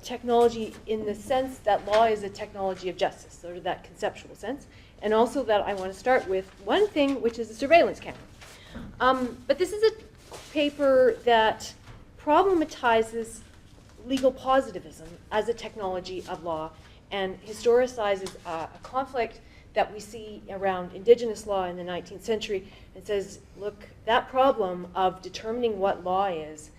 technology in the sense that law is a technology of justice, sort of that conceptual sense, and also that I want to start with one thing, which is the surveillance camera. But this is a paper that problematizes legal positivism as a technology of law and historicizes a conflict that we see around Indigenous law in the 19th century and says, look, that problem of determining what law is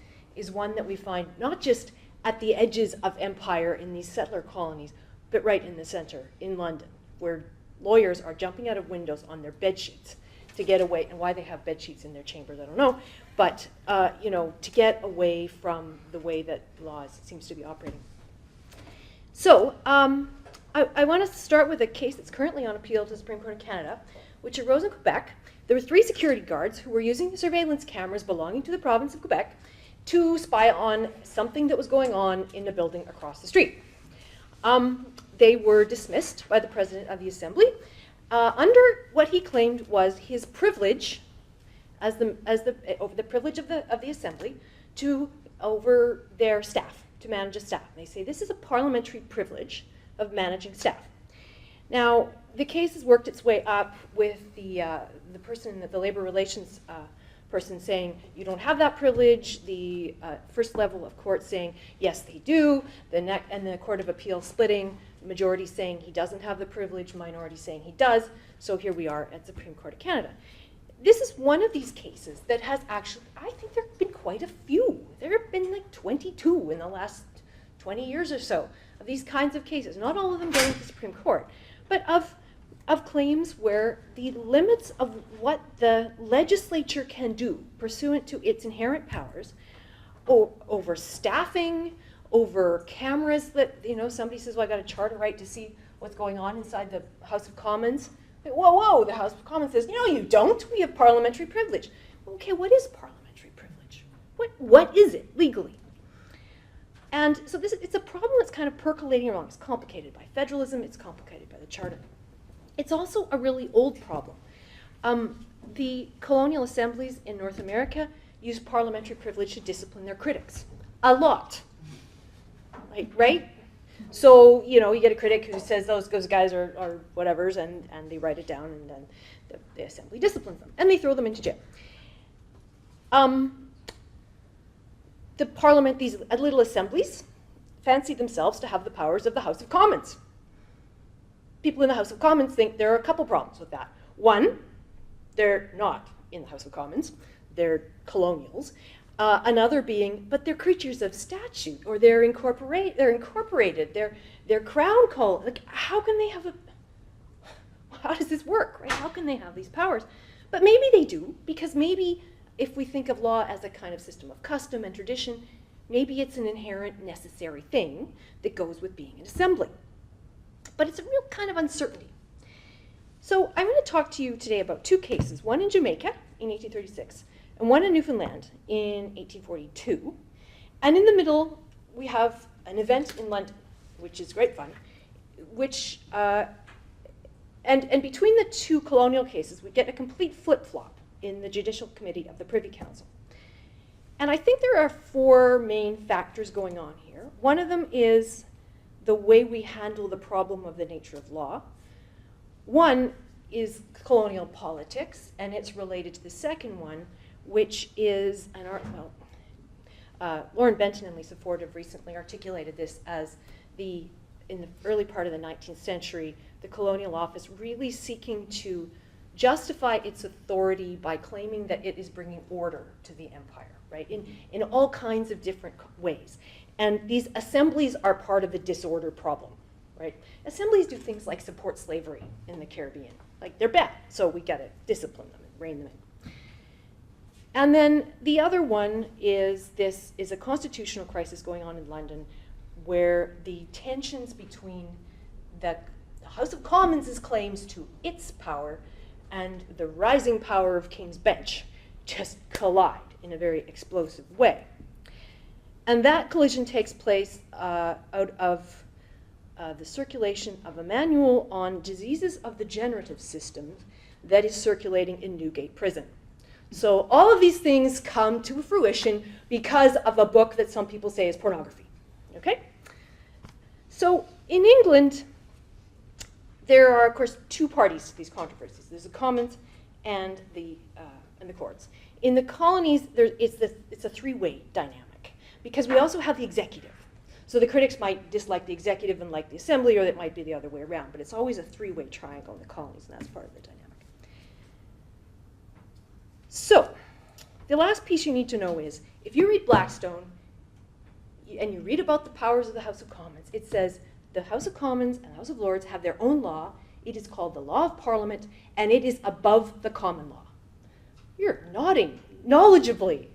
one that we find not just at the edges of empire in these settler colonies, but right in the center, in London, where lawyers are jumping out of windows on their bed sheets to get away, and why they have bed sheets in their chambers, I don't know, but to get away from the way that law seems to be operating. So I want to start with a case that's currently on appeal to the Supreme Court of Canada, which arose in Quebec. There were 3 security guards who were using the surveillance cameras belonging to the province of Quebec to spy on something that was going on in a building across the street. They were dismissed by the President of the Assembly under what he claimed was his privilege over the privilege of the Assembly over their staff, to manage a staff. And they say this is a parliamentary privilege of managing staff. Now, the case has worked its way up with the labor relations person saying you don't have that privilege, the first level of court saying yes they do, and the Court of Appeal splitting, majority saying he doesn't have the privilege, minority saying he does, so here we are at Supreme Court of Canada. This is one of these cases that has actually, I think there have been quite a few. There have been like 22 in the last 20 years or so of these kinds of cases, not all of them going to the Supreme Court, but of claims where the limits of what the legislature can do pursuant to its inherent powers over staffing, over cameras that, somebody says, well, I got a charter right to see what's going on inside the House of Commons. Whoa, the House of Commons says, no, you don't. We have parliamentary privilege. Okay, what is parliamentary privilege? What is it legally? And so it's a problem that's kind of percolating around. It's complicated by federalism. It's complicated by the charter. It's also a really old problem. The colonial assemblies in North America used parliamentary privilege to discipline their critics. A lot. Right? So, you get a critic who says those guys are whatevers, and they write it down, and then the assembly disciplines them, and they throw them into jail. The parliament, these little assemblies, fancy themselves to have the powers of the House of Commons. People in the House of Commons think there are a couple problems with that. One, they're not in the House of Commons. They're colonials. Another being, but they're creatures of statute, or they're incorporated. They're crown called. Like, how can they have how does this work, right? How can they have these powers? But maybe they do, because maybe if we think of law as a kind of system of custom and tradition, maybe it's an inherent necessary thing that goes with being an assembly. But it's a real kind of uncertainty. So I'm going to talk to you today about 2 cases, one in Jamaica in 1836 and one in Newfoundland in 1842. And in the middle, we have an event in London, which is great fun, which, and between the 2 colonial cases, we get a complete flip-flop in the Judicial Committee of the Privy Council. And I think there are 4 main factors going on here. One of them is the way we handle the problem of the nature of law. One is colonial politics, and it's related to the second one, which is Lauren Benton and Lisa Ford have recently articulated this as in the early part of the 19th century, the colonial office really seeking to justify its authority by claiming that it is bringing order to the empire, right? In all kinds of different ways. And these assemblies are part of the disorder problem, right? Assemblies do things like support slavery in the Caribbean. Like, they're bad, so we gotta discipline them and rein them in. And then the other one is a constitutional crisis going on in London, where the tensions between the House of Commons' claims to its power and the rising power of King's Bench just collide in a very explosive way. And that collision takes place out of the circulation of a manual on diseases of the generative system that is circulating in Newgate Prison. So all of these things come to fruition because of a book that some people say is pornography. Okay? So in England, there are, of course, two parties to these controversies. There's the Commons and the Courts. In the colonies, it's a three-way dynamic, because we also have the executive. So the critics might dislike the executive and like the assembly, or it might be the other way around, but it's always a three-way triangle in the colonies, and that's part of the dynamic. So the last piece you need to know is, if you read Blackstone, and you read about the powers of the House of Commons, it says the House of Commons and the House of Lords have their own law. It is called the law of Parliament, and it is above the common law. You're nodding knowledgeably.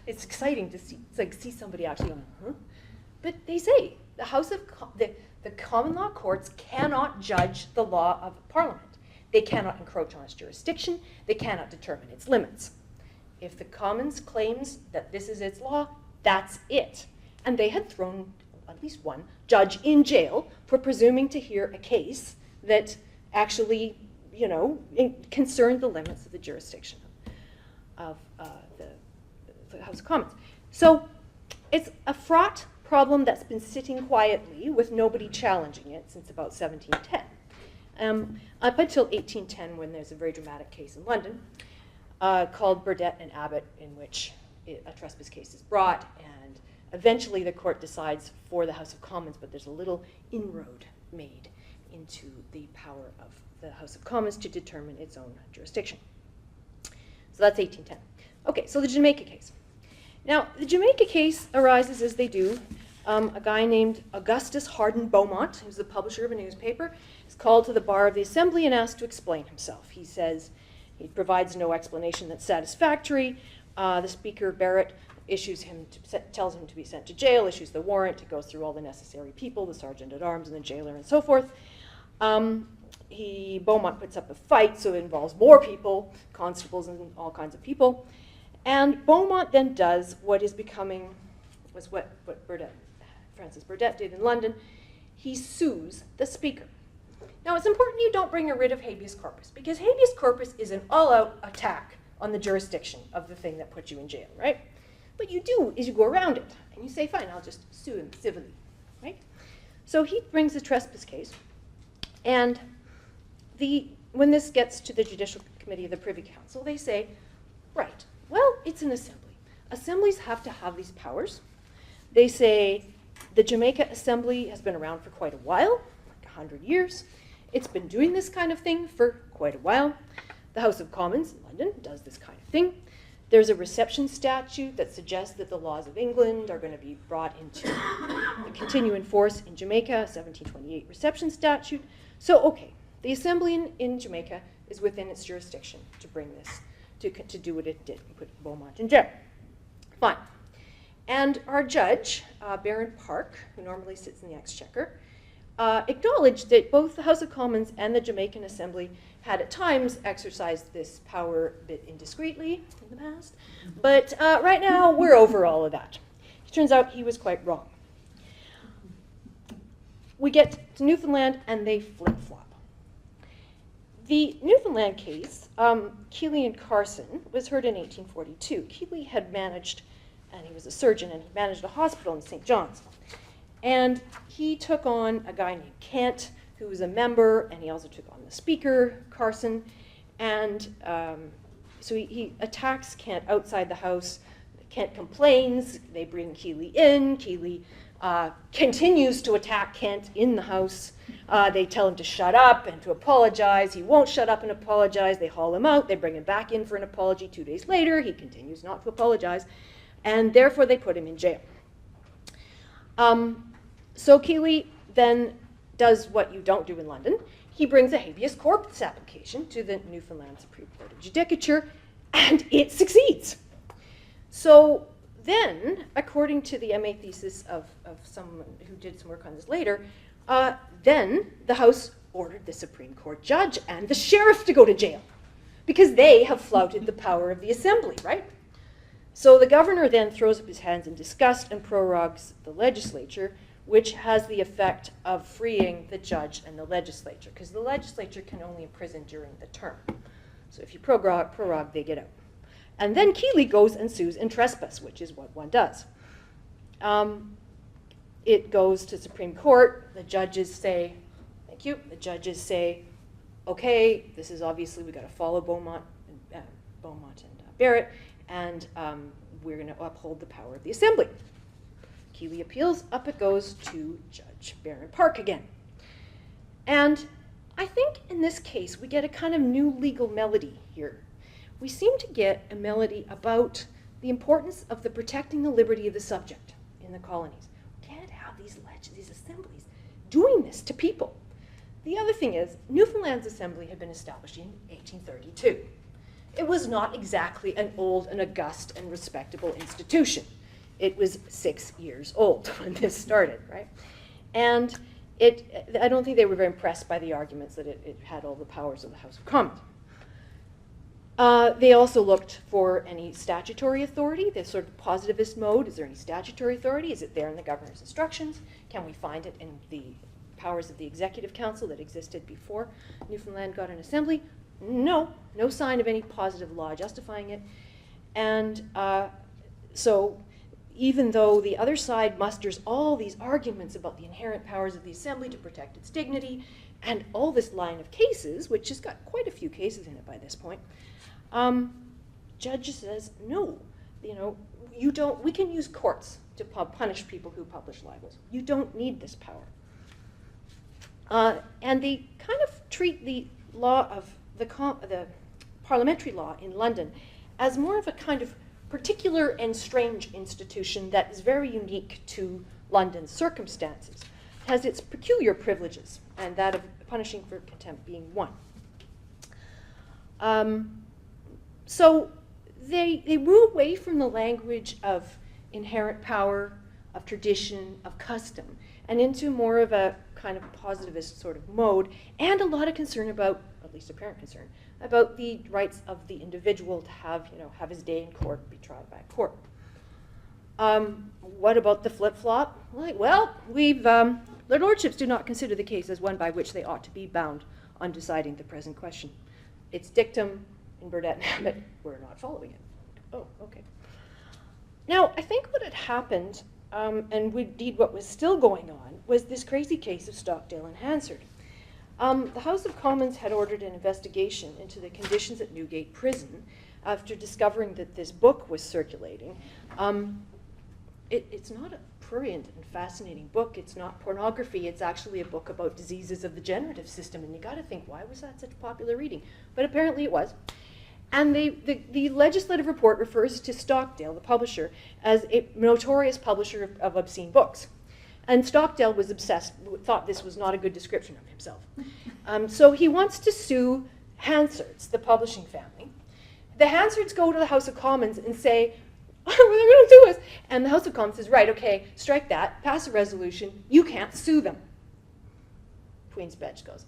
It's exciting to see. It's like see somebody actually going, huh? But they say the common law courts cannot judge the law of Parliament. They cannot encroach on its jurisdiction. They cannot determine its limits. If the Commons claims that this is its law, that's it. And they had thrown at least one judge in jail for presuming to hear a case that actually, concerned the limits of the jurisdiction of the House of Commons. So it's a fraught problem that's been sitting quietly with nobody challenging it since about 1710. Up until 1810, when there's a very dramatic case in London called Burdett and Abbott, in which a trespass case is brought, and eventually the court decides for the House of Commons, but there's a little inroad made into the power of the House of Commons to determine its own jurisdiction. So that's 1810. Okay, so the Jamaica case. Now, the Jamaica case arises, as they do, a guy named Augustus Hardin Beaumont, who's the publisher of a newspaper, is called to the bar of the Assembly and asked to explain himself. He says he provides no explanation that's satisfactory. The Speaker, Barrett, tells him to be sent to jail, issues the warrant, it goes through all the necessary people, the sergeant at arms and the jailer and so forth. Beaumont puts up a fight, so it involves more people, constables and all kinds of people. And Beaumont then does what Francis Burdett did in London. He sues the Speaker. Now, it's important you don't bring a writ of habeas corpus, because habeas corpus is an all-out attack on the jurisdiction of the thing that put you in jail, right? What you do is you go around it, and you say, fine, I'll just sue him civilly, right? So he brings a trespass case, and when this gets to the Judicial Committee of the Privy Council, they say, right, well, it's an assembly. Assemblies have to have these powers. They say the Jamaica Assembly has been around for quite a while, like 100 years. It's been doing this kind of thing for quite a while. The House of Commons in London does this kind of thing. There's a reception statute that suggests that the laws of England are going to be brought into continue in force in Jamaica, 1728 reception statute. So, okay, the Assembly in Jamaica is within its jurisdiction to bring this, to do what it did, and put Beaumont in jail. Fine. And our judge, Baron Park, who normally sits in the Exchequer, acknowledged that both the House of Commons and the Jamaican Assembly had at times exercised this power a bit indiscreetly in the past, but right now we're over all of that. It turns out he was quite wrong. We get to Newfoundland and they flip-flop. The Newfoundland case, Keeley and Carson, was heard in 1842. Keeley had managed, and he was a surgeon, and he managed a hospital in St. John's. And he took on a guy named Kent, who was a member, and he also took on the Speaker, Carson. And so he attacks Kent outside the house. Kent complains. They bring Keeley in. Keeley continues to attack Kent in the house. They tell him to shut up and to apologize. He won't shut up and apologize. They haul him out. They bring him back in for an apology 2 days later. He continues not to apologize. And therefore, they put him in jail. So Keeley then does what you don't do in London. He brings a habeas corpus application to the Newfoundland Supreme Court of Judicature, and it succeeds. So then, according to the MA thesis of someone who did some work on this later, then the House ordered the Supreme Court judge and the sheriff to go to jail because they have flouted the power of the Assembly, right? So the governor then throws up his hands in disgust and prorogues the legislature, which has the effect of freeing the judge and the legislature, because the legislature can only imprison during the term. So if you prorogue, they get out. And then Keeley goes and sues in trespass, which is what one does. it goes to Supreme Court. The judges say, thank you, the judges say, okay, this is obviously, we've got to follow Beaumont and Barrett, and we're going to uphold the power of the Assembly. Keeley appeals, up it goes to Judge Baron Park again. And I think in this case, we get a kind of new legal melody here. We seem to get a melody about the importance of the protecting the liberty of the subject in the colonies. We can't have these assemblies doing this to people. The other thing is, Newfoundland's Assembly had been established in 1832. It was not exactly an old and august and respectable institution. It was 6 years old when this started, right? And I don't think they were very impressed by the arguments that it had all the powers of the House of Commons. They also looked for any statutory authority, this sort of positivist mode. Is there any statutory authority? Is it there in the governor's instructions? Can we find it in the powers of the Executive Council that existed before Newfoundland got an assembly? No, no sign of any positive law justifying it. And so even though the other side musters all these arguments about the inherent powers of the Assembly to protect its dignity and all this line of cases, which has got quite a few cases in it by this point, judge says, no, you don't, we can use courts to punish people who publish libels. You don't need this power. And they kind of treat the law of the parliamentary law in London as more of a kind of particular and strange institution that is very unique to London's circumstances. It has its peculiar privileges, and that of punishing for contempt being one. So they move away from the language of inherent power, of tradition, of custom, and into more of a kind of positivist sort of mode, and a lot of concern about, at least apparent concern, about the rights of the individual to have his day in court, be tried by a court. What about the flip-flop? Well, their lordships do not consider the case as one by which they ought to be bound on deciding the present question. It's dictum in Burdett and Hammett. We're not following it. Oh, okay. Now, I think what had happened, and indeed what was still going on, was this crazy case of Stockdale and Hansard. The House of Commons had ordered an investigation into the conditions at Newgate Prison after discovering that this book was circulating. It's not a prurient and fascinating book. It's not pornography. It's actually a book about diseases of the generative system. And you got to think, why was that such popular reading? But apparently it was. And the legislative report refers to Stockdale, the publisher, as a notorious publisher of obscene books. And Stockdale was obsessed, thought this was not a good description of himself. So he wants to sue Hansard's, the publishing family. The Hansards go to the House of Commons and say, what are they going to do us? And the House of Commons says, right, okay, strike that, pass a resolution, you can't sue them. Queen's Bench goes,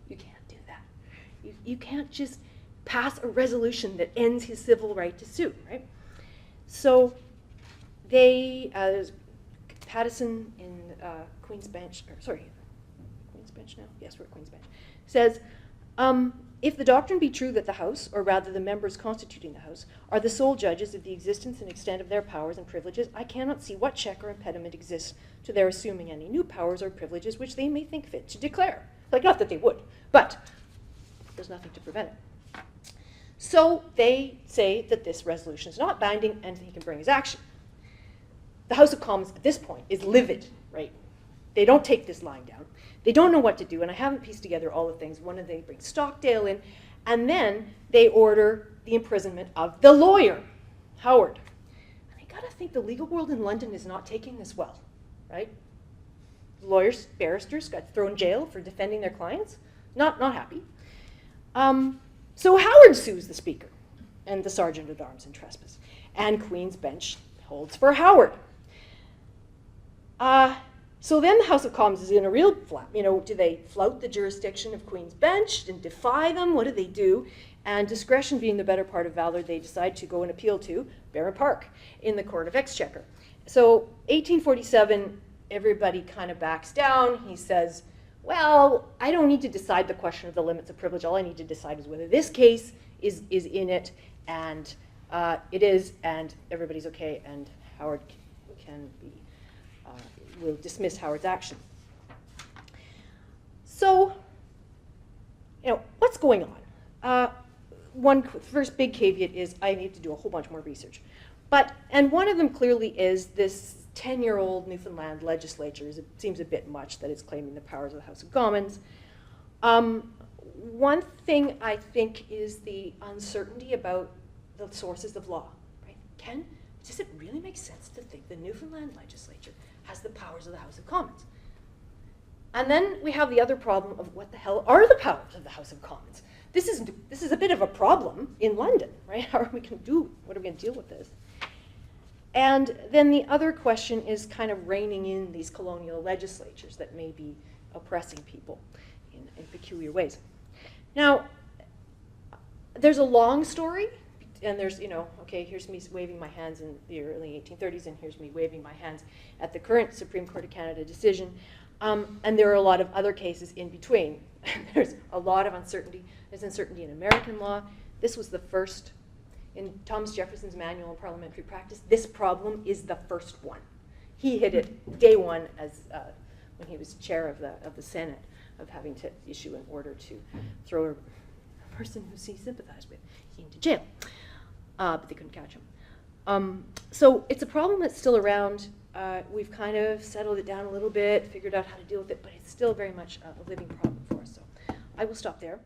you can't do that. You can't just pass a resolution that ends his civil right to sue, right? So there's Pattison in Queen's Bench, Queen's Bench now? Yes, we're at Queen's Bench. Says, if the doctrine be true that the House, or rather the members constituting the House, are the sole judges of the existence and extent of their powers and privileges, I cannot see what check or impediment exists to their assuming any new powers or privileges which they may think fit to declare. Not that they would, but there's nothing to prevent it. So they say that this resolution is not binding and he can bring his action. The House of Commons at this point is livid, right? They don't take this line down. They don't know what to do, and I haven't pieced together all the things. One of them, they bring Stockdale in, and then they order the imprisonment of the lawyer, Howard. And I gotta think the legal world in London is not taking this well, right? Lawyers, barristers got thrown in jail for defending their clients. Not happy. So Howard sues the Speaker and the Sergeant at Arms in trespass, and Queen's Bench holds for Howard. So then the House of Commons is in a real flap. Do they flout the jurisdiction of Queen's Bench and defy them? What do they do? And discretion being the better part of valor, they decide to go and appeal to Baron Park in the Court of Exchequer. So 1847, everybody kind of backs down. He says, well, I don't need to decide the question of the limits of privilege. All I need to decide is whether this case is in it, and it is, and everybody's okay, and Howard can be will dismiss Howard's action. So, what's going on? One first big caveat is I need to do a whole bunch more research. And one of them clearly is this 10-year-old Newfoundland legislature. It seems a bit much that it's claiming the powers of the House of Commons. One thing I think is the uncertainty about the sources of law. Right? Does it really make sense to think the Newfoundland legislature has the powers of the House of Commons? And then we have the other problem of what the hell are the powers of the House of Commons? This is a bit of a problem in London, right? What are we going to deal with this? And then the other question is kind of reining in these colonial legislatures that may be oppressing people in peculiar ways. Now, there's a long story, and there's, okay, here's me waving my hands in the early 1830s, and here's me waving my hands at the current Supreme Court of Canada decision. And there are a lot of other cases in between. There's a lot of uncertainty. There's uncertainty in American law. This was the first, in Thomas Jefferson's Manual on Parliamentary Practice, this problem is the first one. He hit it day one as when he was chair of the Senate, of having to issue an order to throw a person who he sympathized with into jail. But they couldn't catch him. So it's a problem that's still around. We've kind of settled it down a little bit, figured out how to deal with it, but it's still very much a living problem for us. So I will stop there.